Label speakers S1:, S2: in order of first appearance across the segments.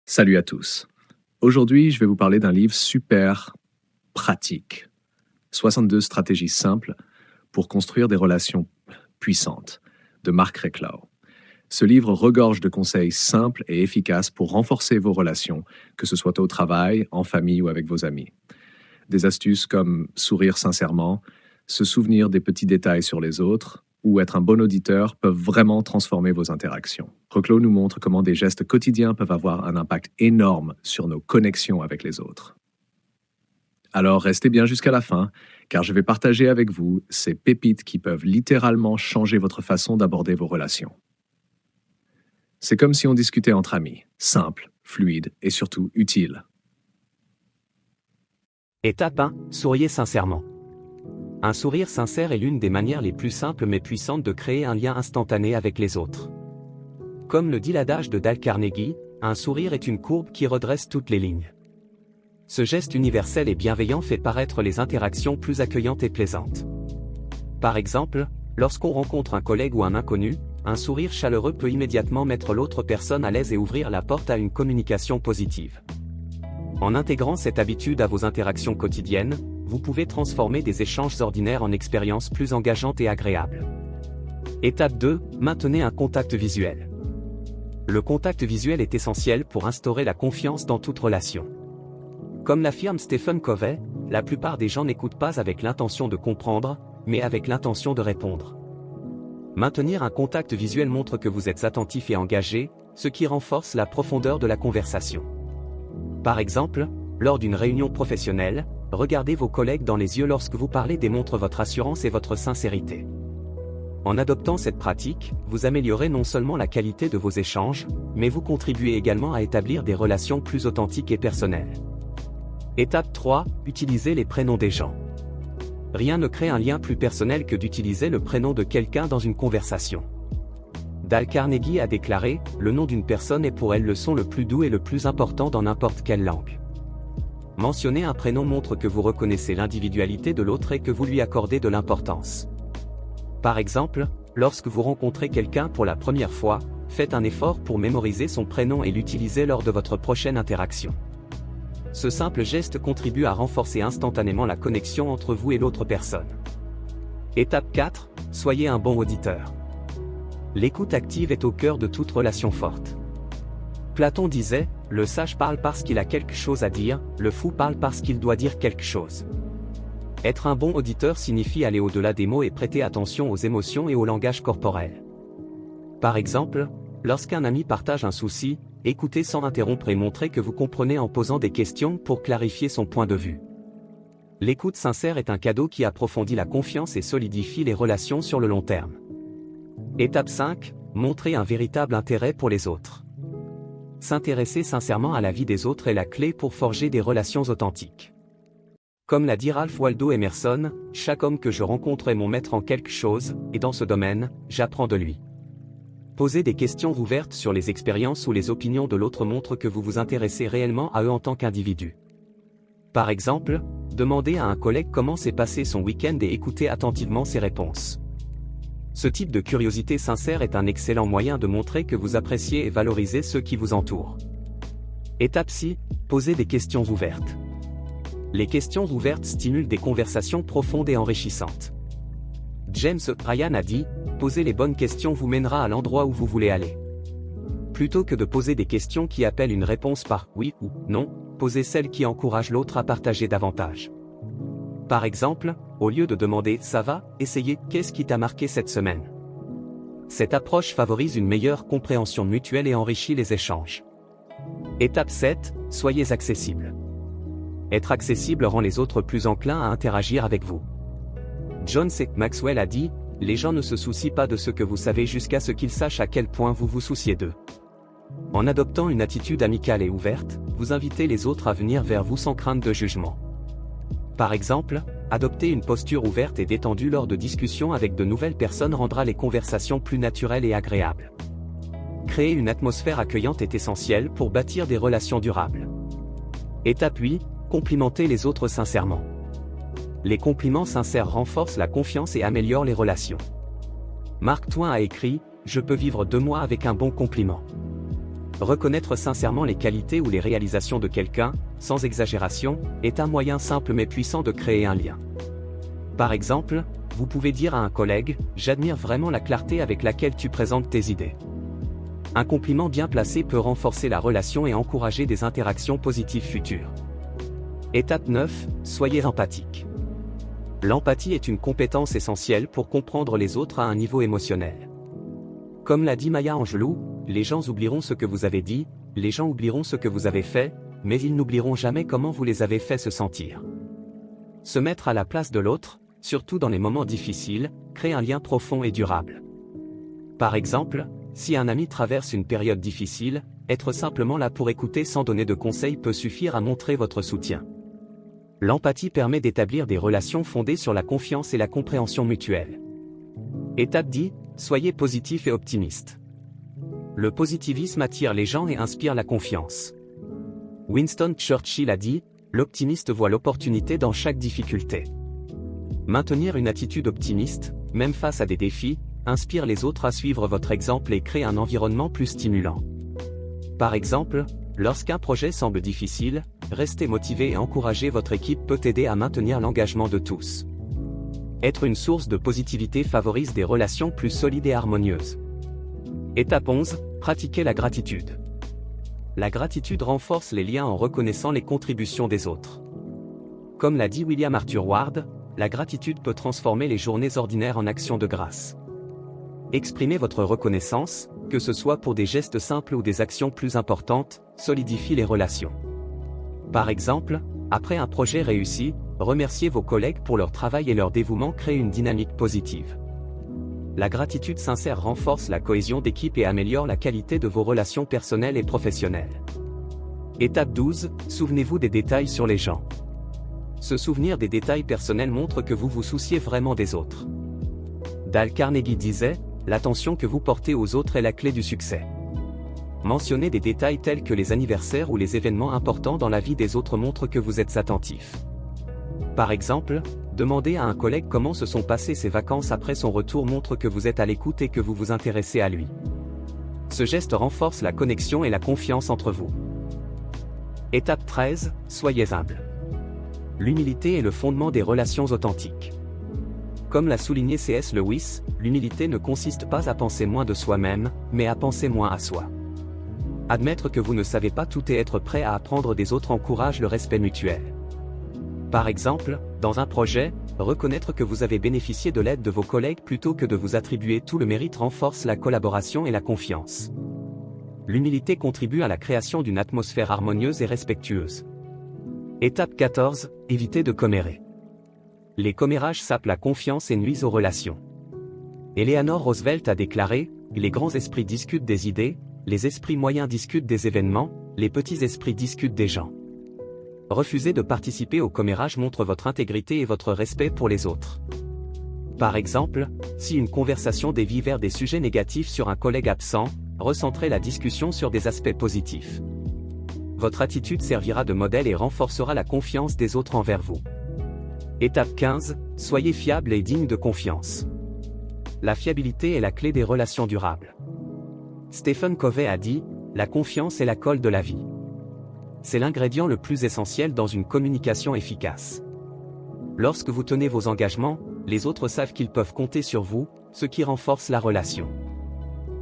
S1: Salut à tous. Aujourd'hui, je vais vous parler d'un livre super pratique. 62 stratégies simples pour construire des relations puissantes de Mark Reclau. Ce livre regorge de conseils simples et efficaces pour renforcer vos relations, que ce soit au travail, en famille ou avec vos amis. Des astuces comme sourire sincèrement, se souvenir des petits détails sur les autres ou être un bon auditeur peuvent vraiment transformer vos interactions. Reclau nous montre comment des gestes quotidiens peuvent avoir un impact énorme sur nos connexions avec les autres. Alors restez bien jusqu'à la fin, car je vais partager avec vous ces pépites qui peuvent littéralement changer votre façon d'aborder vos relations. C'est comme si on discutait entre amis, simple, fluide et surtout utile.
S2: Étape 1. Souriez sincèrement. Un sourire sincère est l'une des manières les plus simples mais puissantes de créer un lien instantané avec les autres. Comme le dit l'adage de Dale Carnegie, un sourire est une courbe qui redresse toutes les lignes. Ce geste universel et bienveillant fait paraître les interactions plus accueillantes et plaisantes. Par exemple, lorsqu'on rencontre un collègue ou un inconnu, un sourire chaleureux peut immédiatement mettre l'autre personne à l'aise et ouvrir la porte à une communication positive. En intégrant cette habitude à vos interactions quotidiennes, vous pouvez transformer des échanges ordinaires en expériences plus engageantes et agréables. Étape 2. Maintenez un contact visuel. Le contact visuel est essentiel pour instaurer la confiance dans toute relation. Comme l'affirme Stephen Covey, la plupart des gens n'écoutent pas avec l'intention de comprendre, mais avec l'intention de répondre. Maintenir un contact visuel montre que vous êtes attentif et engagé, ce qui renforce la profondeur de la conversation. Par exemple, lors d'une réunion professionnelle, regardez vos collègues dans les yeux lorsque vous parlez démontre votre assurance et votre sincérité. En adoptant cette pratique, vous améliorez non seulement la qualité de vos échanges, mais vous contribuez également à établir des relations plus authentiques et personnelles. Étape 3. Utilisez les prénoms des gens. Rien ne crée un lien plus personnel que d'utiliser le prénom de quelqu'un dans une conversation. Dale Carnegie a déclaré « Le nom d'une personne est pour elle le son le plus doux et le plus important dans n'importe quelle langue ». Mentionner un prénom montre que vous reconnaissez l'individualité de l'autre et que vous lui accordez de l'importance. Par exemple, lorsque vous rencontrez quelqu'un pour la première fois, faites un effort pour mémoriser son prénom et l'utiliser lors de votre prochaine interaction. Ce simple geste contribue à renforcer instantanément la connexion entre vous et l'autre personne. Étape 4. Soyez un bon auditeur. L'écoute active est au cœur de toute relation forte. Platon disait, « Le sage parle parce qu'il a quelque chose à dire, le fou parle parce qu'il doit dire quelque chose ». Être un bon auditeur signifie aller au-delà des mots et prêter attention aux émotions et au langage corporel. Par exemple, lorsqu'un ami partage un souci, écoutez sans interrompre et montrez que vous comprenez en posant des questions pour clarifier son point de vue. L'écoute sincère est un cadeau qui approfondit la confiance et solidifie les relations sur le long terme. Étape 5. Montrez un véritable intérêt pour les autres. S'intéresser sincèrement à la vie des autres est la clé pour forger des relations authentiques. Comme l'a dit Ralph Waldo Emerson, « Chaque homme que je rencontre est mon maître en quelque chose, et dans ce domaine, j'apprends de lui ». Poser des questions ouvertes sur les expériences ou les opinions de l'autre montre que vous vous intéressez réellement à eux en tant qu'individu. Par exemple, demandez à un collègue comment s'est passé son week-end et écoutez attentivement ses réponses. Ce type de curiosité sincère est un excellent moyen de montrer que vous appréciez et valorisez ceux qui vous entourent. Étape 6. Posez des questions ouvertes. Les questions ouvertes stimulent des conversations profondes et enrichissantes. James Ryan a dit, « Poser les bonnes questions vous mènera à l'endroit où vous voulez aller ». Plutôt que de poser des questions qui appellent une réponse par « oui » ou « non », posez celles qui encouragent l'autre à partager davantage. Par exemple, au lieu de demander « ça va », essayez « qu'est-ce qui t'a marqué cette semaine ». Cette approche favorise une meilleure compréhension mutuelle et enrichit les échanges. Étape 7. Soyez accessible. Être accessible rend les autres plus enclins à interagir avec vous. John C. Maxwell a dit, « Les gens ne se soucient pas de ce que vous savez jusqu'à ce qu'ils sachent à quel point vous vous souciez d'eux ». En adoptant une attitude amicale et ouverte, vous invitez les autres à venir vers vous sans crainte de jugement. Par exemple, adopter une posture ouverte et détendue lors de discussions avec de nouvelles personnes rendra les conversations plus naturelles et agréables. Créer une atmosphère accueillante est essentiel pour bâtir des relations durables. Étape 8. Complimentez les autres sincèrement. Les compliments sincères renforcent la confiance et améliorent les relations. Mark Twain a écrit « Je peux vivre 2 mois avec un bon compliment ». Reconnaître sincèrement les qualités ou les réalisations de quelqu'un, sans exagération, est un moyen simple mais puissant de créer un lien. Par exemple, vous pouvez dire à un collègue « J'admire vraiment la clarté avec laquelle tu présentes tes idées ». Un compliment bien placé peut renforcer la relation et encourager des interactions positives futures. Étape 9, soyez empathique. L'empathie est une compétence essentielle pour comprendre les autres à un niveau émotionnel. Comme l'a dit Maya Angelou, les gens oublieront ce que vous avez dit, les gens oublieront ce que vous avez fait, mais ils n'oublieront jamais comment vous les avez fait se sentir. Se mettre à la place de l'autre, surtout dans les moments difficiles, crée un lien profond et durable. Par exemple, si un ami traverse une période difficile, être simplement là pour écouter sans donner de conseils peut suffire à montrer votre soutien. L'empathie permet d'établir des relations fondées sur la confiance et la compréhension mutuelle. Étape 10, soyez positif et optimiste. Le positivisme attire les gens et inspire la confiance. Winston Churchill a dit, l'optimiste voit l'opportunité dans chaque difficulté. Maintenir une attitude optimiste, même face à des défis, inspire les autres à suivre votre exemple et crée un environnement plus stimulant. Par exemple, lorsqu'un projet semble difficile, rester motivé et encourager votre équipe peut aider à maintenir l'engagement de tous. Être une source de positivité favorise des relations plus solides et harmonieuses. Étape 11, pratiquez la gratitude. La gratitude renforce les liens en reconnaissant les contributions des autres. Comme l'a dit William Arthur Ward, la gratitude peut transformer les journées ordinaires en actions de grâce. Exprimez votre reconnaissance, que ce soit pour des gestes simples ou des actions plus importantes, solidifie les relations. Par exemple, après un projet réussi, remercier vos collègues pour leur travail et leur dévouement crée une dynamique positive. La gratitude sincère renforce la cohésion d'équipe et améliore la qualité de vos relations personnelles et professionnelles. Étape 12, souvenez-vous des détails sur les gens. Se souvenir des détails personnels montre que vous vous souciez vraiment des autres. Dale Carnegie disait, l'attention que vous portez aux autres est la clé du succès. Mentionner des détails tels que les anniversaires ou les événements importants dans la vie des autres montre que vous êtes attentif. Par exemple, demander à un collègue comment se sont passées ses vacances après son retour montre que vous êtes à l'écoute et que vous vous intéressez à lui. Ce geste renforce la connexion et la confiance entre vous. Étape 13, soyez humble. L'humilité est le fondement des relations authentiques. Comme l'a souligné C.S. Lewis, l'humilité ne consiste pas à penser moins de soi-même, mais à penser moins à soi. Admettre que vous ne savez pas tout et être prêt à apprendre des autres encourage le respect mutuel. Par exemple, dans un projet, reconnaître que vous avez bénéficié de l'aide de vos collègues plutôt que de vous attribuer tout le mérite renforce la collaboration et la confiance. L'humilité contribue à la création d'une atmosphère harmonieuse et respectueuse. Étape 14, évitez de commérer. Les commérages sapent la confiance et nuisent aux relations. Eleanor Roosevelt a déclaré, les grands esprits discutent des idées, les esprits moyens discutent des événements, les petits esprits discutent des gens. Refuser de participer au commérage montre votre intégrité et votre respect pour les autres. Par exemple, si une conversation dévie vers des sujets négatifs sur un collègue absent, recentrez la discussion sur des aspects positifs. Votre attitude servira de modèle et renforcera la confiance des autres envers vous. Étape 15, soyez fiable et digne de confiance. La fiabilité est la clé des relations durables. Stephen Covey a dit, la confiance est la colle de la vie. C'est l'ingrédient le plus essentiel dans une communication efficace. Lorsque vous tenez vos engagements, les autres savent qu'ils peuvent compter sur vous, ce qui renforce la relation.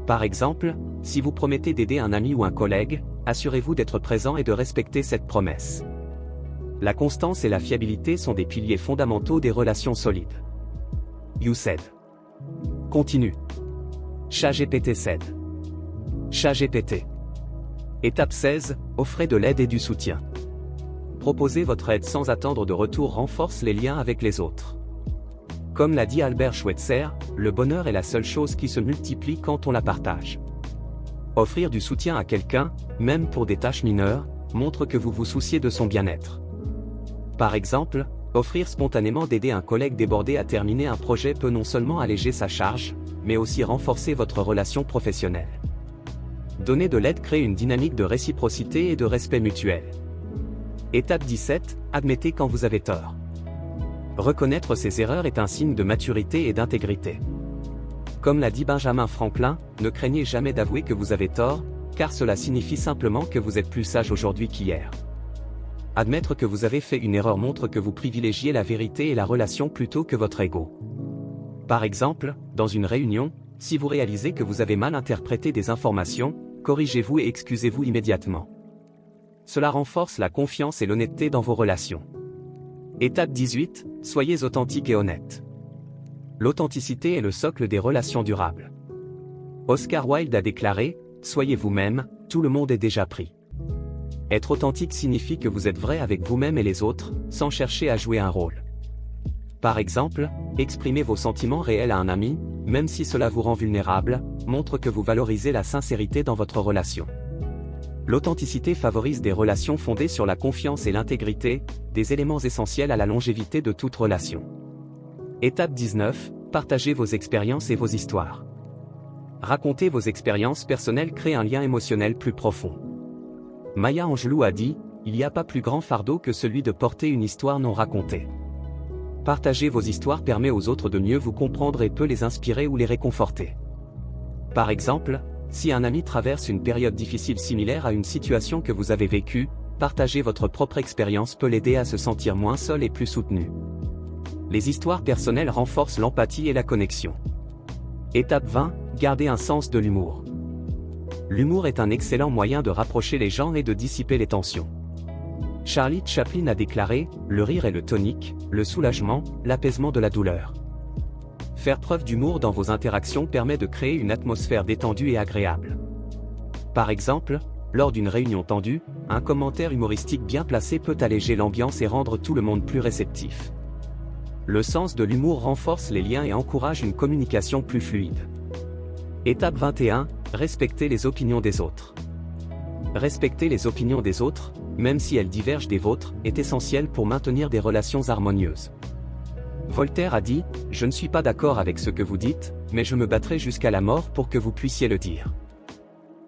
S2: Par exemple, si vous promettez d'aider un ami ou un collègue, assurez-vous d'être présent et de respecter cette promesse. La constance et la fiabilité sont des piliers fondamentaux des relations solides. You said. Continue. ChatGPT said. ChatGPT. Étape 16, offrez de l'aide et du soutien. Proposer votre aide sans attendre de retour renforce les liens avec les autres. Comme l'a dit Albert Schweitzer, le bonheur est la seule chose qui se multiplie quand on la partage. Offrir du soutien à quelqu'un, même pour des tâches mineures, montre que vous vous souciez de son bien-être. Par exemple, offrir spontanément d'aider un collègue débordé à terminer un projet peut non seulement alléger sa charge, mais aussi renforcer votre relation professionnelle. Donner de l'aide crée une dynamique de réciprocité et de respect mutuel. Étape 17, admettez quand vous avez tort. Reconnaître ses erreurs est un signe de maturité et d'intégrité. Comme l'a dit Benjamin Franklin, ne craignez jamais d'avouer que vous avez tort, car cela signifie simplement que vous êtes plus sage aujourd'hui qu'hier. Admettre que vous avez fait une erreur montre que vous privilégiez la vérité et la relation plutôt que votre ego. Par exemple, dans une réunion, si vous réalisez que vous avez mal interprété des informations, corrigez-vous et excusez-vous immédiatement. Cela renforce la confiance et l'honnêteté dans vos relations. Étape 18, soyez authentique et honnête. L'authenticité est le socle des relations durables. Oscar Wilde a déclaré « Soyez vous-même, tout le monde est déjà pris ». Être authentique signifie que vous êtes vrai avec vous-même et les autres, sans chercher à jouer un rôle. Par exemple, exprimer vos sentiments réels à un ami, même si cela vous rend vulnérable, montre que vous valorisez la sincérité dans votre relation. L'authenticité favorise des relations fondées sur la confiance et l'intégrité, des éléments essentiels à la longévité de toute relation. Étape 19, partagez vos expériences et vos histoires. Raconter vos expériences personnelles crée un lien émotionnel plus profond. Maya Angelou a dit « Il n'y a pas plus grand fardeau que celui de porter une histoire non racontée ». Partager vos histoires permet aux autres de mieux vous comprendre et peut les inspirer ou les réconforter. Par exemple, si un ami traverse une période difficile similaire à une situation que vous avez vécue, partager votre propre expérience peut l'aider à se sentir moins seul et plus soutenu. Les histoires personnelles renforcent l'empathie et la connexion. Étape 20, gardez un sens de l'humour. L'humour est un excellent moyen de rapprocher les gens et de dissiper les tensions. Charlie Chaplin a déclaré « Le rire est le tonique, le soulagement, l'apaisement de la douleur ». Faire preuve d'humour dans vos interactions permet de créer une atmosphère détendue et agréable. Par exemple, lors d'une réunion tendue, un commentaire humoristique bien placé peut alléger l'ambiance et rendre tout le monde plus réceptif. Le sens de l'humour renforce les liens et encourage une communication plus fluide. Étape 21, respectez les opinions des autres. Respecter les opinions des autres, même si elles divergent des vôtres, est essentiel pour maintenir des relations harmonieuses. Voltaire a dit « Je ne suis pas d'accord avec ce que vous dites, mais je me battrai jusqu'à la mort pour que vous puissiez le dire ».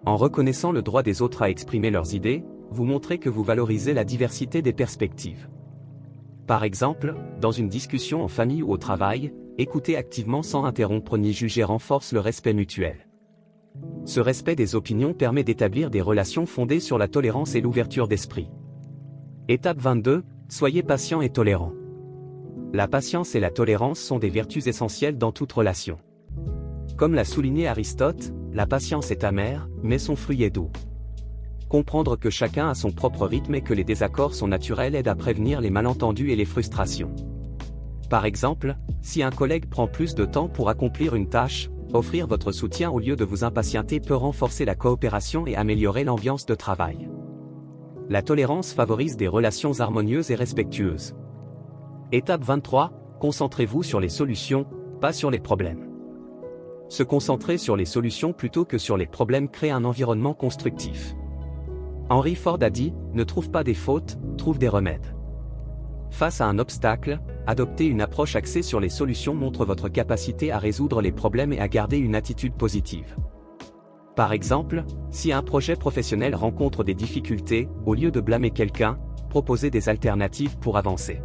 S2: En reconnaissant le droit des autres à exprimer leurs idées, vous montrez que vous valorisez la diversité des perspectives. Par exemple, dans une discussion en famille ou au travail, écouter activement sans interrompre ni juger renforce le respect mutuel. Ce respect des opinions permet d'établir des relations fondées sur la tolérance et l'ouverture d'esprit. Étape 22, soyez patient et tolérant. La patience et la tolérance sont des vertus essentielles dans toute relation. Comme l'a souligné Aristote, la patience est amère, mais son fruit est doux. Comprendre que chacun a son propre rythme et que les désaccords sont naturels aide à prévenir les malentendus et les frustrations. Par exemple, si un collègue prend plus de temps pour accomplir une tâche, offrir votre soutien au lieu de vous impatienter peut renforcer la coopération et améliorer l'ambiance de travail. La tolérance favorise des relations harmonieuses et respectueuses. Étape 23, concentrez-vous sur les solutions, pas sur les problèmes. Se concentrer sur les solutions plutôt que sur les problèmes crée un environnement constructif. Henry Ford a dit « Ne trouve pas des fautes, trouve des remèdes ». Face à un obstacle, adopter une approche axée sur les solutions montre votre capacité à résoudre les problèmes et à garder une attitude positive. Par exemple, si un projet professionnel rencontre des difficultés, au lieu de blâmer quelqu'un, proposez des alternatives pour avancer.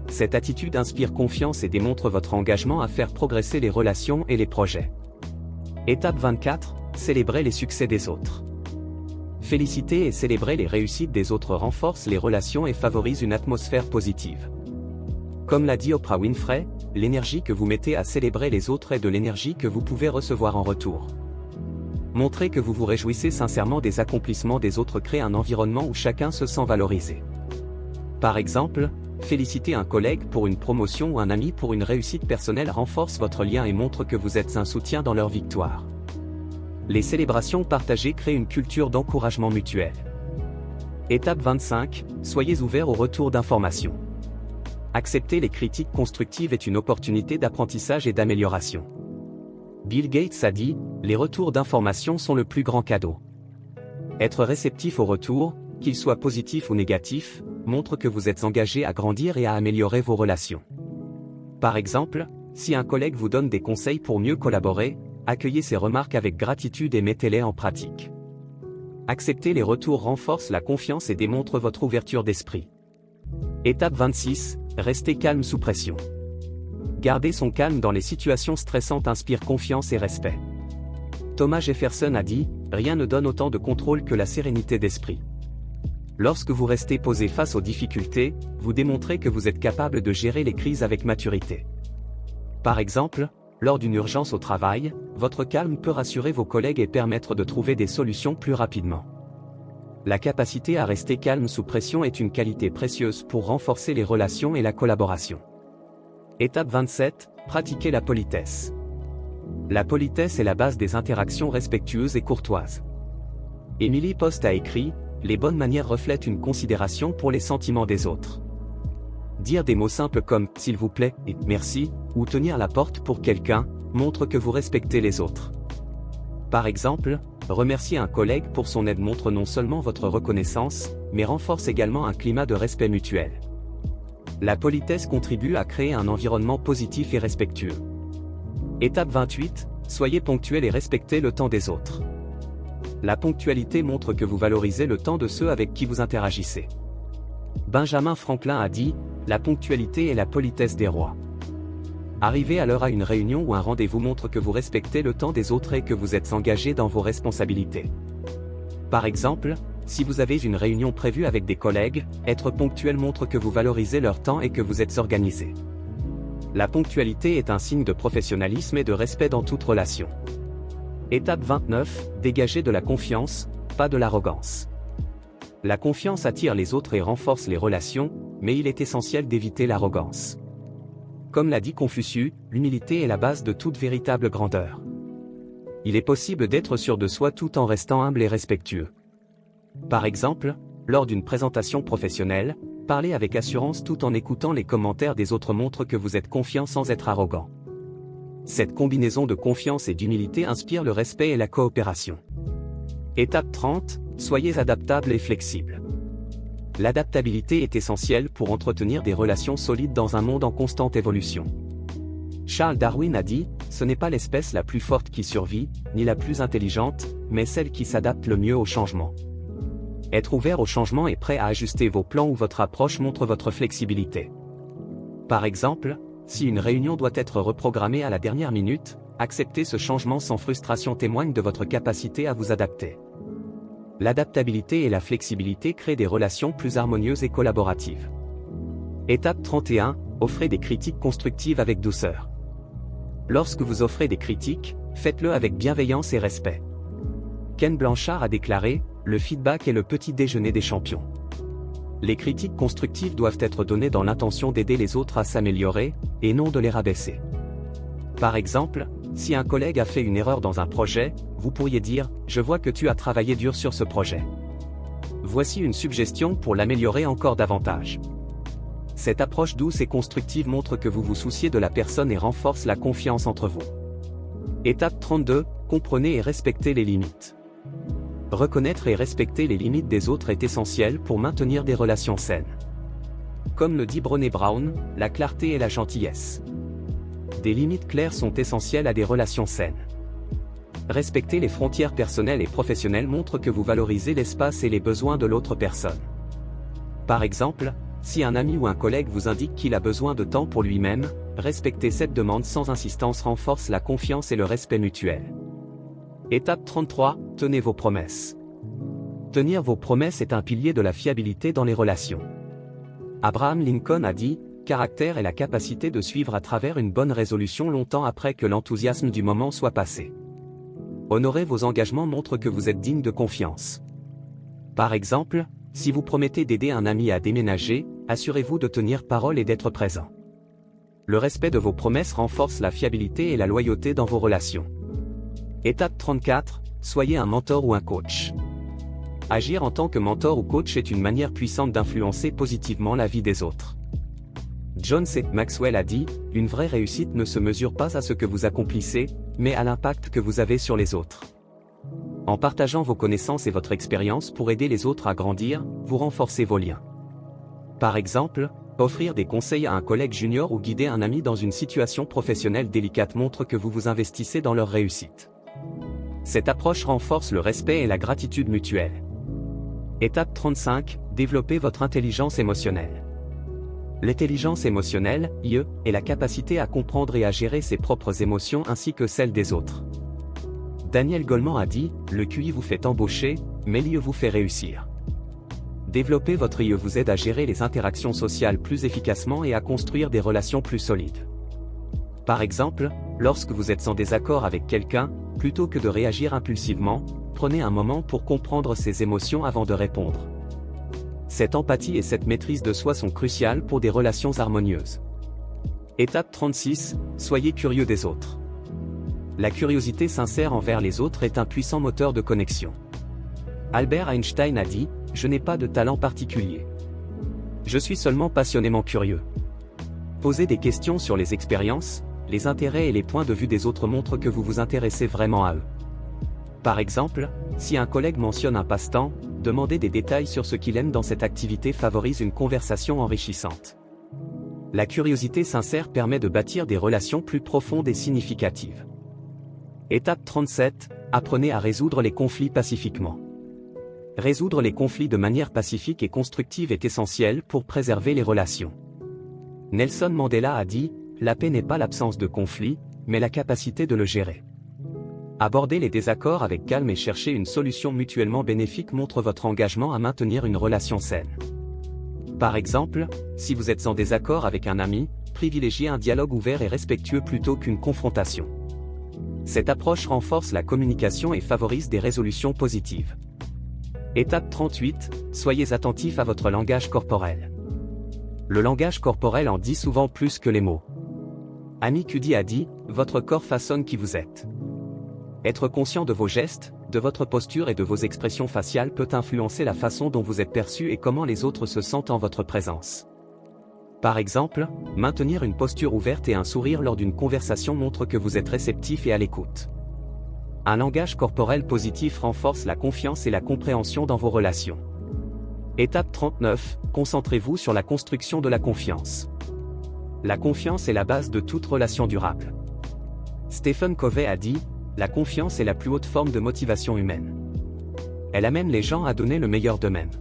S2: Cette attitude inspire confiance et démontre votre engagement à faire progresser les relations et les projets. Étape 24, célébrez les succès des autres. Féliciter et célébrer les réussites des autres renforce les relations et favorise une atmosphère positive. Comme l'a dit Oprah Winfrey, l'énergie que vous mettez à célébrer les autres est de l'énergie que vous pouvez recevoir en retour. Montrez que vous vous réjouissez sincèrement des accomplissements des autres crée un environnement où chacun se sent valorisé. Par exemple, féliciter un collègue pour une promotion ou un ami pour une réussite personnelle renforce votre lien et montre que vous êtes un soutien dans leur victoire. Les célébrations partagées créent une culture d'encouragement mutuel. Étape 25, soyez ouverts au retour d'informations. Accepter les critiques constructives est une opportunité d'apprentissage et d'amélioration. Bill Gates a dit « Les retours d'informations sont le plus grand cadeau ». Être réceptif aux retours, qu'ils soient positifs ou négatifs, montre que vous êtes engagé à grandir et à améliorer vos relations. Par exemple, si un collègue vous donne des conseils pour mieux collaborer, accueillez ces remarques avec gratitude et mettez-les en pratique. Accepter les retours renforce la confiance et démontre votre ouverture d'esprit. Étape 26, restez calme sous pression. Garder son calme dans les situations stressantes inspire confiance et respect. Thomas Jefferson a dit, « Rien ne donne autant de contrôle que la sérénité d'esprit. » Lorsque vous restez posé face aux difficultés, vous démontrez que vous êtes capable de gérer les crises avec maturité. Par exemple, lors d'une urgence au travail, votre calme peut rassurer vos collègues et permettre de trouver des solutions plus rapidement. La capacité à rester calme sous pression est une qualité précieuse pour renforcer les relations et la collaboration. Étape 27, pratiquez la politesse. La politesse est la base des interactions respectueuses et courtoises. Emily Post a écrit, « Les bonnes manières reflètent une considération pour les sentiments des autres. » Dire des mots simples comme « s'il vous plaît » et « merci » ou tenir la porte pour quelqu'un, montre que vous respectez les autres. Par exemple, remercier un collègue pour son aide montre non seulement votre reconnaissance, mais renforce également un climat de respect mutuel. La politesse contribue à créer un environnement positif et respectueux. Étape 28, soyez ponctuel et respectez le temps des autres. La ponctualité montre que vous valorisez le temps de ceux avec qui vous interagissez. Benjamin Franklin a dit, « La ponctualité est la politesse des rois. » Arriver à l'heure à une réunion ou un rendez-vous montre que vous respectez le temps des autres et que vous êtes engagé dans vos responsabilités. Par exemple, si vous avez une réunion prévue avec des collègues, être ponctuel montre que vous valorisez leur temps et que vous êtes organisé. La ponctualité est un signe de professionnalisme et de respect dans toute relation. Étape 29, dégagez de la confiance, pas de l'arrogance. La confiance attire les autres et renforce les relations, mais il est essentiel d'éviter l'arrogance. Comme l'a dit Confucius, l'humilité est la base de toute véritable grandeur. Il est possible d'être sûr de soi tout en restant humble et respectueux. Par exemple, lors d'une présentation professionnelle, parler avec assurance tout en écoutant les commentaires des autres montre que vous êtes confiant sans être arrogant. Cette combinaison de confiance et d'humilité inspire le respect et la coopération. Étape 30, soyez adaptable et flexible. L'adaptabilité est essentielle pour entretenir des relations solides dans un monde en constante évolution. Charles Darwin a dit, « Ce n'est pas l'espèce la plus forte qui survit, ni la plus intelligente, mais celle qui s'adapte le mieux au changement. » Être ouvert au changement et prêt à ajuster vos plans ou votre approche montre votre flexibilité. Par exemple, si une réunion doit être reprogrammée à la dernière minute, accepter ce changement sans frustration témoigne de votre capacité à vous adapter. L'adaptabilité et la flexibilité créent des relations plus harmonieuses et collaboratives. Étape 31, offrez des critiques constructives avec douceur. Lorsque vous offrez des critiques, faites-le avec bienveillance et respect. Ken Blanchard a déclaré, « Le feedback est le petit déjeuner des champions. » Les critiques constructives doivent être données dans l'intention d'aider les autres à s'améliorer, et non de les rabaisser. Par exemple, si un collègue a fait une erreur dans un projet, vous pourriez dire « Je vois que tu as travaillé dur sur ce projet. Voici une suggestion pour l'améliorer encore davantage. » Cette approche douce et constructive montre que vous vous souciez de la personne et renforce la confiance entre vous. Étape 32, comprenez et respectez les limites. Reconnaître et respecter les limites des autres est essentiel pour maintenir des relations saines. Comme le dit Brené Brown, la clarté et la gentillesse. Des limites claires sont essentielles à des relations saines. Respecter les frontières personnelles et professionnelles montre que vous valorisez l'espace et les besoins de l'autre personne. Par exemple, si un ami ou un collègue vous indique qu'il a besoin de temps pour lui-même, respecter cette demande sans insistance renforce la confiance et le respect mutuel. Étape 33, tenez vos promesses. Tenir vos promesses est un pilier de la fiabilité dans les relations. Abraham Lincoln a dit, « Caractère est la capacité de suivre à travers une bonne résolution longtemps après que l'enthousiasme du moment soit passé. » Honorer vos engagements montre que vous êtes digne de confiance. Par exemple, si vous promettez d'aider un ami à déménager, assurez-vous de tenir parole et d'être présent. Le respect de vos promesses renforce la fiabilité et la loyauté dans vos relations. Étape 34, soyez un mentor ou un coach. Agir en tant que mentor ou coach est une manière puissante d'influencer positivement la vie des autres. John C. Maxwell a dit, « Une vraie réussite ne se mesure pas à ce que vous accomplissez, mais à l'impact que vous avez sur les autres. » En partageant vos connaissances et votre expérience pour aider les autres à grandir, vous renforcez vos liens. Par exemple, offrir des conseils à un collègue junior ou guider un ami dans une situation professionnelle délicate montre que vous vous investissez dans leur réussite. Cette approche renforce le respect et la gratitude mutuelle. Étape 35, développez votre intelligence émotionnelle. L'intelligence émotionnelle, IE, est la capacité à comprendre et à gérer ses propres émotions ainsi que celles des autres. Daniel Goleman a dit, le QI vous fait embaucher, mais l'IE vous fait réussir. Développer votre IE vous aide à gérer les interactions sociales plus efficacement et à construire des relations plus solides. Par exemple, lorsque vous êtes en désaccord avec quelqu'un, plutôt que de réagir impulsivement, prenez un moment pour comprendre ses émotions avant de répondre. Cette empathie et cette maîtrise de soi sont cruciales pour des relations harmonieuses. Étape 36, soyez curieux des autres. La curiosité sincère envers les autres est un puissant moteur de connexion. Albert Einstein a dit, « Je n'ai pas de talent particulier. Je suis seulement passionnément curieux. » Poser des questions sur les expériences, les intérêts et les points de vue des autres montrent que vous vous intéressez vraiment à eux. Par exemple, si un collègue mentionne un passe-temps, demander des détails sur ce qu'il aime dans cette activité favorise une conversation enrichissante. La curiosité sincère permet de bâtir des relations plus profondes et significatives. Étape 37, apprenez à résoudre les conflits pacifiquement. Résoudre les conflits de manière pacifique et constructive est essentiel pour préserver les relations. Nelson Mandela a dit, « La paix n'est pas l'absence de conflit, mais la capacité de le gérer. » Aborder les désaccords avec calme et chercher une solution mutuellement bénéfique montre votre engagement à maintenir une relation saine. Par exemple, si vous êtes en désaccord avec un ami, privilégiez un dialogue ouvert et respectueux plutôt qu'une confrontation. Cette approche renforce la communication et favorise des résolutions positives. Étape 38, soyez attentif à votre langage corporel. Le langage corporel en dit souvent plus que les mots. Amy Cuddy a dit, votre corps façonne qui vous êtes. Être conscient de vos gestes, de votre posture et de vos expressions faciales peut influencer la façon dont vous êtes perçu et comment les autres se sentent en votre présence. Par exemple, maintenir une posture ouverte et un sourire lors d'une conversation montre que vous êtes réceptif et à l'écoute. Un langage corporel positif renforce la confiance et la compréhension dans vos relations. Étape 39, concentrez-vous sur la construction de la confiance. La confiance est la base de toute relation durable. Stephen Covey a dit, la confiance est la plus haute forme de motivation humaine. Elle amène les gens à donner le meilleur d'eux-mêmes.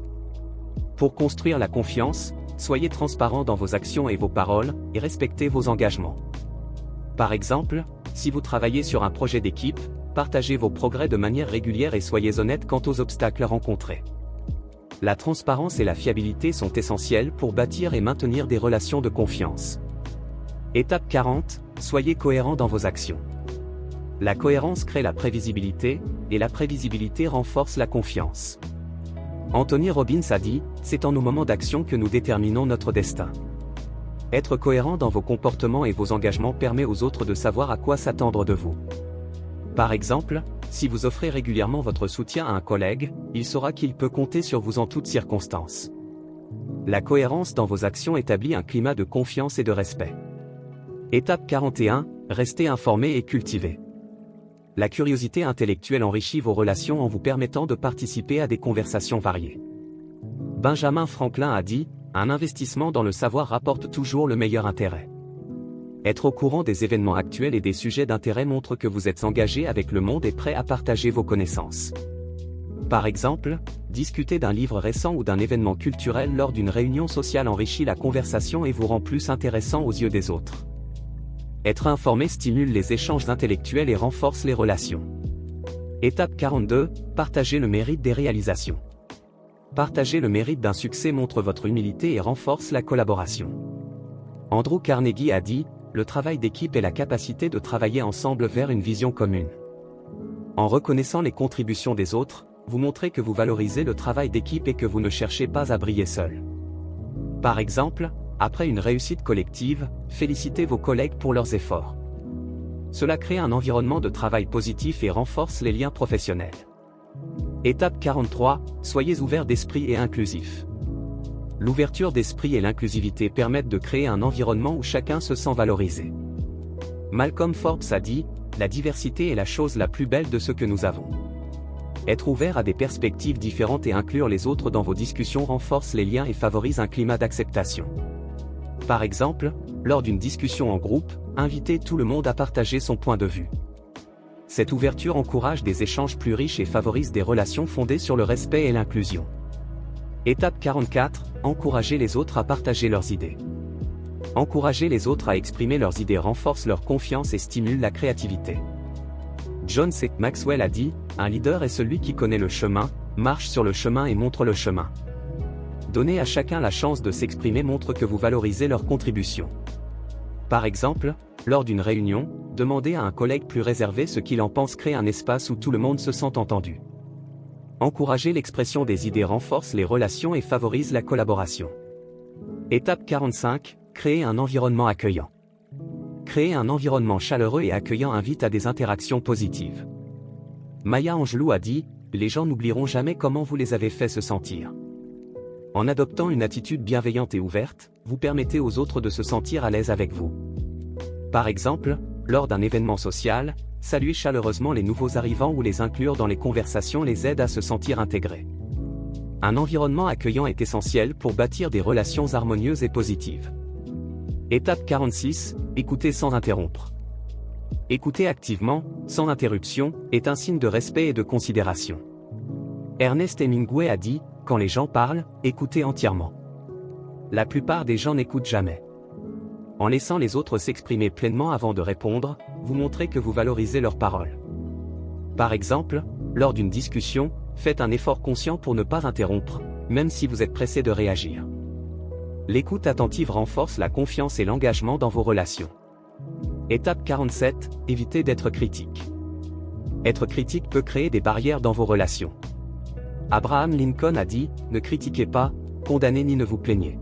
S2: Pour construire la confiance, soyez transparent dans vos actions et vos paroles, et respectez vos engagements. Par exemple, si vous travaillez sur un projet d'équipe, partagez vos progrès de manière régulière et soyez honnête quant aux obstacles rencontrés. La transparence et la fiabilité sont essentielles pour bâtir et maintenir des relations de confiance. Étape 40, soyez cohérent dans vos actions. La cohérence crée la prévisibilité, et la prévisibilité renforce la confiance. Anthony Robbins a dit, c'est en nos moments d'action que nous déterminons notre destin. Être cohérent dans vos comportements et vos engagements permet aux autres de savoir à quoi s'attendre de vous. Par exemple, si vous offrez régulièrement votre soutien à un collègue, il saura qu'il peut compter sur vous en toutes circonstances. La cohérence dans vos actions établit un climat de confiance et de respect. Étape 41, restez informé et cultivé. La curiosité intellectuelle enrichit vos relations en vous permettant de participer à des conversations variées. Benjamin Franklin a dit, un investissement dans le savoir rapporte toujours le meilleur intérêt. Être au courant des événements actuels et des sujets d'intérêt montre que vous êtes engagé avec le monde et prêt à partager vos connaissances. Par exemple, discuter d'un livre récent ou d'un événement culturel lors d'une réunion sociale enrichit la conversation et vous rend plus intéressant aux yeux des autres. Être informé stimule les échanges intellectuels et renforce les relations. Étape 42, partagez le mérite des réalisations. Partager le mérite d'un succès montre votre humilité et renforce la collaboration. Andrew Carnegie a dit, le travail d'équipe est la capacité de travailler ensemble vers une vision commune. En reconnaissant les contributions des autres, vous montrez que vous valorisez le travail d'équipe et que vous ne cherchez pas à briller seul. Par exemple, après une réussite collective, félicitez vos collègues pour leurs efforts. Cela crée un environnement de travail positif et renforce les liens professionnels. Étape 43, soyez ouverts d'esprit et inclusifs. L'ouverture d'esprit et l'inclusivité permettent de créer un environnement où chacun se sent valorisé. Malcolm Forbes a dit, la diversité est la chose la plus belle de ce que nous avons. Être ouvert à des perspectives différentes et inclure les autres dans vos discussions renforce les liens et favorise un climat d'acceptation. Par exemple, lors d'une discussion en groupe, invitez tout le monde à partager son point de vue. Cette ouverture encourage des échanges plus riches et favorise des relations fondées sur le respect et l'inclusion. Étape 44, encouragez les autres à partager leurs idées. Encourager les autres à exprimer leurs idées renforce leur confiance et stimule la créativité. John C. Maxwell a dit, un leader est celui qui connaît le chemin, marche sur le chemin et montre le chemin. Donner à chacun la chance de s'exprimer montre que vous valorisez leur contribution. Par exemple, lors d'une réunion, demandez à un collègue plus réservé ce qu'il en pense, crée un espace où tout le monde se sent entendu. Encourager l'expression des idées renforce les relations et favorise la collaboration. Étape 45, créer un environnement accueillant. Créer un environnement chaleureux et accueillant invite à des interactions positives. Maya Angelou a dit, les gens n'oublieront jamais comment vous les avez fait se sentir. En adoptant une attitude bienveillante et ouverte, vous permettez aux autres de se sentir à l'aise avec vous. Par exemple, lors d'un événement social, saluer chaleureusement les nouveaux arrivants ou les inclure dans les conversations les aide à se sentir intégrés. Un environnement accueillant est essentiel pour bâtir des relations harmonieuses et positives. Étape 46, écouter sans interrompre. Écouter activement, sans interruption, est un signe de respect et de considération. Ernest Hemingway a dit, quand les gens parlent, écoutez entièrement. La plupart des gens n'écoutent jamais. En laissant les autres s'exprimer pleinement avant de répondre, vous montrez que vous valorisez leurs paroles. Par exemple, lors d'une discussion, faites un effort conscient pour ne pas interrompre, même si vous êtes pressé de réagir. L'écoute attentive renforce la confiance et l'engagement dans vos relations. Étape 47, évitez d'être critique. Être critique peut créer des barrières dans vos relations. Abraham Lincoln a dit, ne critiquez pas, condamnez ni ne vous plaignez.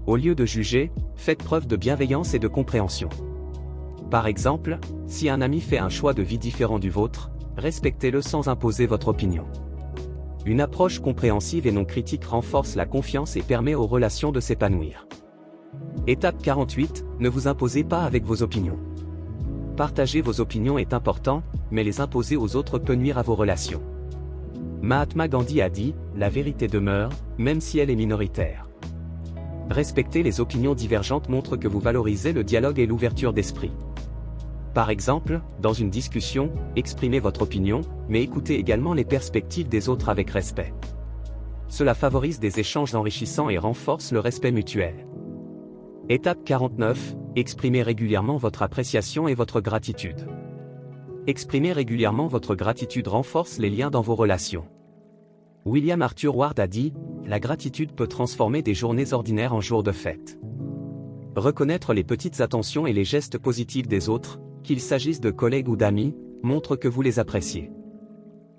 S2: Au lieu de juger, faites preuve de bienveillance et de compréhension. Par exemple, si un ami fait un choix de vie différent du vôtre, respectez-le sans imposer votre opinion. Une approche compréhensive et non critique renforce la confiance et permet aux relations de s'épanouir. Étape 48, ne vous imposez pas avec vos opinions. Partager vos opinions est important, mais les imposer aux autres peut nuire à vos relations. Mahatma Gandhi a dit, la vérité demeure, même si elle est minoritaire. Respecter les opinions divergentes montre que vous valorisez le dialogue et l'ouverture d'esprit. Par exemple, dans une discussion, exprimez votre opinion, mais écoutez également les perspectives des autres avec respect. Cela favorise des échanges enrichissants et renforce le respect mutuel. Étape 49, exprimez régulièrement votre appréciation et votre gratitude. Exprimer régulièrement votre gratitude renforce les liens dans vos relations. William Arthur Ward a dit, la gratitude peut transformer des journées ordinaires en jours de fête. Reconnaître les petites attentions et les gestes positifs des autres, qu'il s'agisse de collègues ou d'amis, montre que vous les appréciez.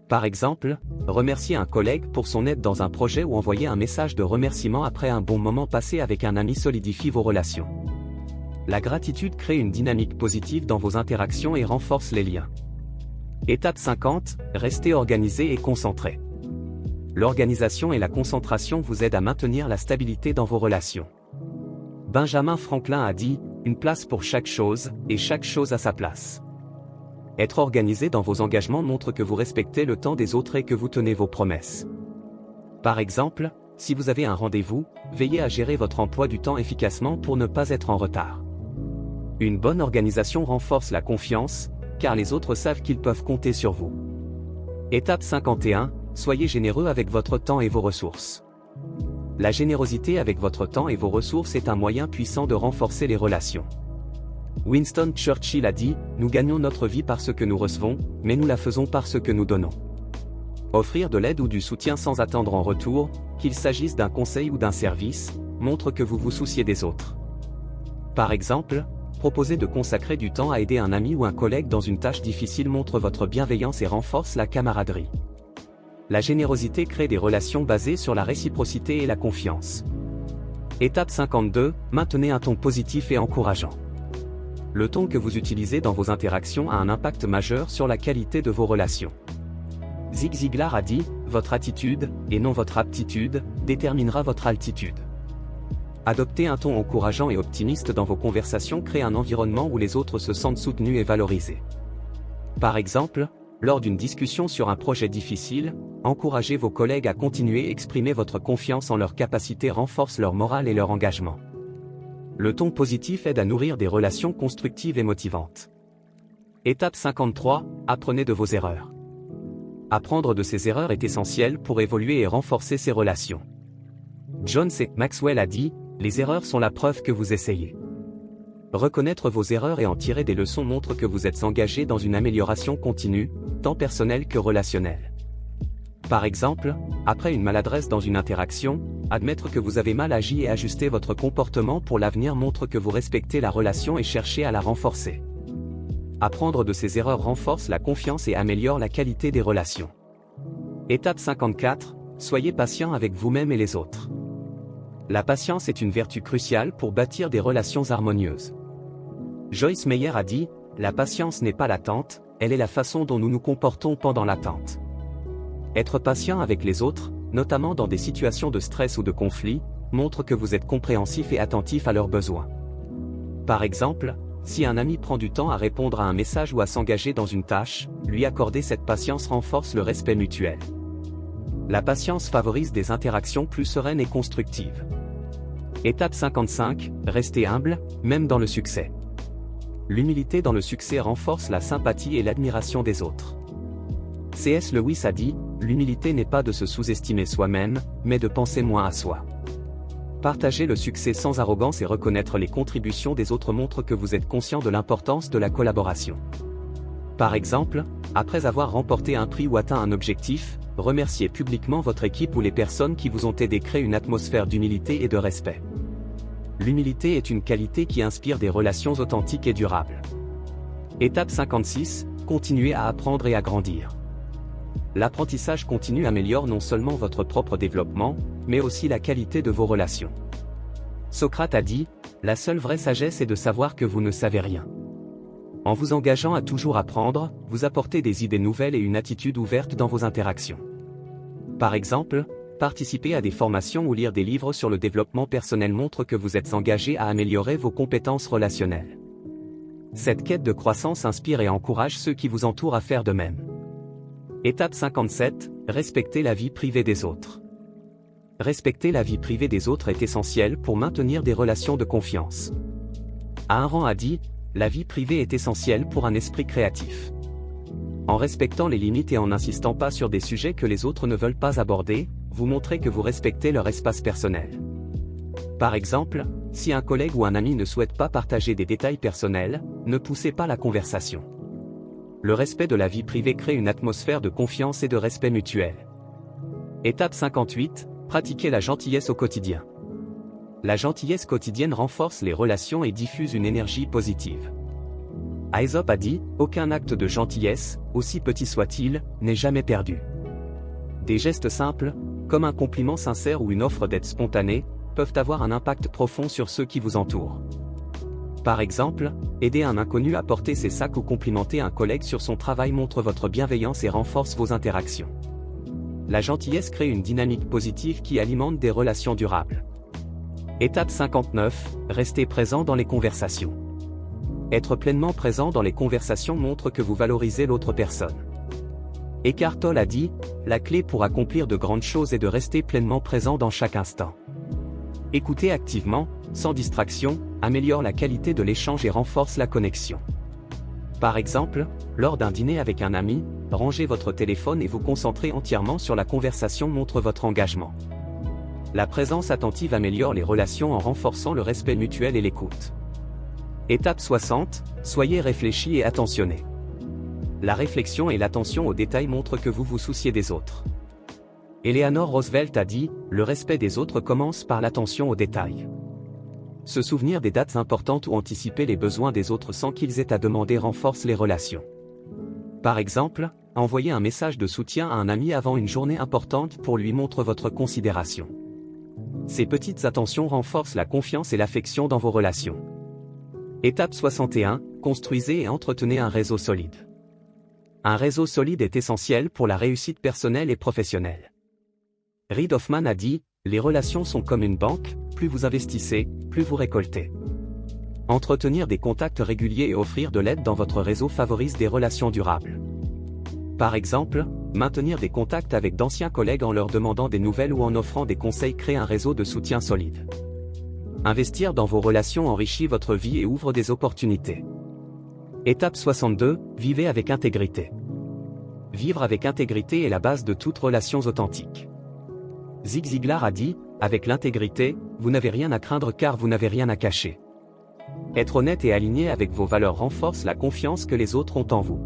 S2: Par exemple, remercier un collègue pour son aide dans un projet ou envoyer un message de remerciement après un bon moment passé avec un ami solidifie vos relations. La gratitude crée une dynamique positive dans vos interactions et renforce les liens. Étape 50, restez organisé et concentré. L'organisation et la concentration vous aident à maintenir la stabilité dans vos relations. Benjamin Franklin a dit, une place pour chaque chose, et chaque chose à sa place. Être organisé dans vos engagements montre que vous respectez le temps des autres et que vous tenez vos promesses. Par exemple, si vous avez un rendez-vous, veillez à gérer votre emploi du temps efficacement pour ne pas être en retard. Une bonne organisation renforce la confiance, car les autres savent qu'ils peuvent compter sur vous. Étape 51, soyez généreux avec votre temps et vos ressources. La générosité avec votre temps et vos ressources est un moyen puissant de renforcer les relations. Winston Churchill a dit, nous gagnons notre vie par ce que nous recevons, mais nous la faisons par ce que nous donnons. Offrir de l'aide ou du soutien sans attendre en retour, qu'il s'agisse d'un conseil ou d'un service, montre que vous vous souciez des autres. Par exemple, proposer de consacrer du temps à aider un ami ou un collègue dans une tâche difficile montre votre bienveillance et renforce la camaraderie. La générosité crée des relations basées sur la réciprocité et la confiance. Étape 52, maintenez un ton positif et encourageant. Le ton que vous utilisez dans vos interactions a un impact majeur sur la qualité de vos relations. Zig Ziglar a dit, votre attitude, et non votre aptitude, déterminera votre altitude. Adopter un ton encourageant et optimiste dans vos conversations crée un environnement où les autres se sentent soutenus et valorisés. Par exemple, lors d'une discussion sur un projet difficile, encouragez vos collègues à continuer et exprimer votre confiance en leurs capacités renforce leur morale et leur engagement. Le ton positif aide à nourrir des relations constructives et motivantes. Étape 53, apprenez de vos erreurs. Apprendre de ses erreurs est essentiel pour évoluer et renforcer ses relations. John C. Maxwell a dit, les erreurs sont la preuve que vous essayez. Reconnaître vos erreurs et en tirer des leçons montre que vous êtes engagé dans une amélioration continue, tant personnelle que relationnelle. Par exemple, après une maladresse dans une interaction, admettre que vous avez mal agi et ajuster votre comportement pour l'avenir montre que vous respectez la relation et cherchez à la renforcer. Apprendre de ses erreurs renforce la confiance et améliore la qualité des relations. Étape 54, soyez patient avec vous-même et les autres. La patience est une vertu cruciale pour bâtir des relations harmonieuses. Joyce Meyer a dit, « La patience n'est pas l'attente, elle est la façon dont nous nous comportons pendant l'attente. » Être patient avec les autres, notamment dans des situations de stress ou de conflit, montre que vous êtes compréhensif et attentif à leurs besoins. Par exemple, si un ami prend du temps à répondre à un message ou à s'engager dans une tâche, lui accorder cette patience renforce le respect mutuel. La patience favorise des interactions plus sereines et constructives. Étape 55, restez humble, même dans le succès. L'humilité dans le succès renforce la sympathie et l'admiration des autres. C.S. Lewis a dit, « L'humilité n'est pas de se sous-estimer soi-même, mais de penser moins à soi. » Partager le succès sans arrogance et reconnaître les contributions des autres montre que vous êtes conscient de l'importance de la collaboration. Par exemple, après avoir remporté un prix ou atteint un objectif, remerciez publiquement votre équipe ou les personnes qui vous ont aidé à créer une atmosphère d'humilité et de respect. L'humilité est une qualité qui inspire des relations authentiques et durables. Étape 56, continuez à apprendre et à grandir. L'apprentissage continu améliore non seulement votre propre développement, mais aussi la qualité de vos relations. Socrate a dit, « La seule vraie sagesse est de savoir que vous ne savez rien. » En vous engageant à toujours apprendre, vous apportez des idées nouvelles et une attitude ouverte dans vos interactions. Par exemple, participer à des formations ou lire des livres sur le développement personnel montre que vous êtes engagé à améliorer vos compétences relationnelles. Cette quête de croissance inspire et encourage ceux qui vous entourent à faire de même. Étape 57, respectez la vie privée des autres. Respecter la vie privée des autres est essentiel pour maintenir des relations de confiance. Aharon a dit, « La vie privée est essentielle pour un esprit créatif. » En respectant les limites et en n'insistant pas sur des sujets que les autres ne veulent pas aborder, vous montrez que vous respectez leur espace personnel. Par exemple, si un collègue ou un ami ne souhaite pas partager des détails personnels, ne poussez pas la conversation. Le respect de la vie privée crée une atmosphère de confiance et de respect mutuel. Étape 58, pratiquez la gentillesse au quotidien. La gentillesse quotidienne renforce les relations et diffuse une énergie positive. Aesop a dit, « Aucun acte de gentillesse, aussi petit soit-il, n'est jamais perdu. » Des gestes simples, comme un compliment sincère ou une offre d'aide spontanée, peuvent avoir un impact profond sur ceux qui vous entourent. Par exemple, aider un inconnu à porter ses sacs ou complimenter un collègue sur son travail montre votre bienveillance et renforce vos interactions. La gentillesse crée une dynamique positive qui alimente des relations durables. Étape 59, restez présent dans les conversations. Être pleinement présent dans les conversations montre que vous valorisez l'autre personne. Eckhart Tolle a dit, « La clé pour accomplir de grandes choses est de rester pleinement présent dans chaque instant. » Écouter activement, sans distraction, améliore la qualité de l'échange et renforce la connexion. Par exemple, lors d'un dîner avec un ami, rangez votre téléphone et vous concentrer entièrement sur la conversation montre votre engagement. La présence attentive améliore les relations en renforçant le respect mutuel et l'écoute. Étape 60, soyez réfléchi et attentionné. La réflexion et l'attention aux détails montrent que vous vous souciez des autres. Eleanor Roosevelt a dit, « Le respect des autres commence par l'attention aux détails. » Se souvenir des dates importantes ou anticiper les besoins des autres sans qu'ils aient à demander renforce les relations. Par exemple, envoyer un message de soutien à un ami avant une journée importante pour lui montre votre considération. Ces petites attentions renforcent la confiance et l'affection dans vos relations. Étape 61, construisez et entretenez un réseau solide. Un réseau solide est essentiel pour la réussite personnelle et professionnelle. Reid Hoffman a dit, « Les relations sont comme une banque, plus vous investissez, plus vous récoltez. » Entretenir des contacts réguliers et offrir de l'aide dans votre réseau favorise des relations durables. Par exemple, maintenir des contacts avec d'anciens collègues en leur demandant des nouvelles ou en offrant des conseils crée un réseau de soutien solide. Investir dans vos relations enrichit votre vie et ouvre des opportunités. Étape 62, vivez avec intégrité. Vivre avec intégrité est la base de toute relation authentique. Zig Ziglar a dit, « Avec l'intégrité, vous n'avez rien à craindre car vous n'avez rien à cacher. » Être honnête et aligné avec vos valeurs renforce la confiance que les autres ont en vous.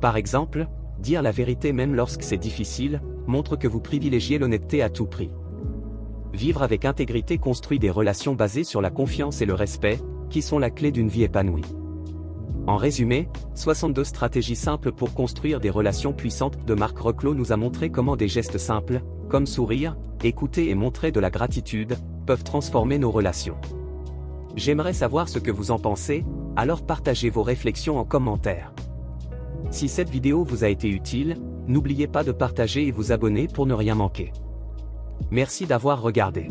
S2: Par exemple, dire la vérité même lorsque c'est difficile, montre que vous privilégiez l'honnêteté à tout prix. Vivre avec intégrité construit des relations basées sur la confiance et le respect, qui sont la clé d'une vie épanouie. En résumé, 62 stratégies simples pour construire des relations puissantes de Marc Reclos nous a montré comment des gestes simples, comme sourire, écouter et montrer de la gratitude, peuvent transformer nos relations. J'aimerais savoir ce que vous en pensez, alors partagez vos réflexions en commentaire. Si cette vidéo vous a été utile, n'oubliez pas de partager et vous abonner pour ne rien manquer. Merci d'avoir regardé.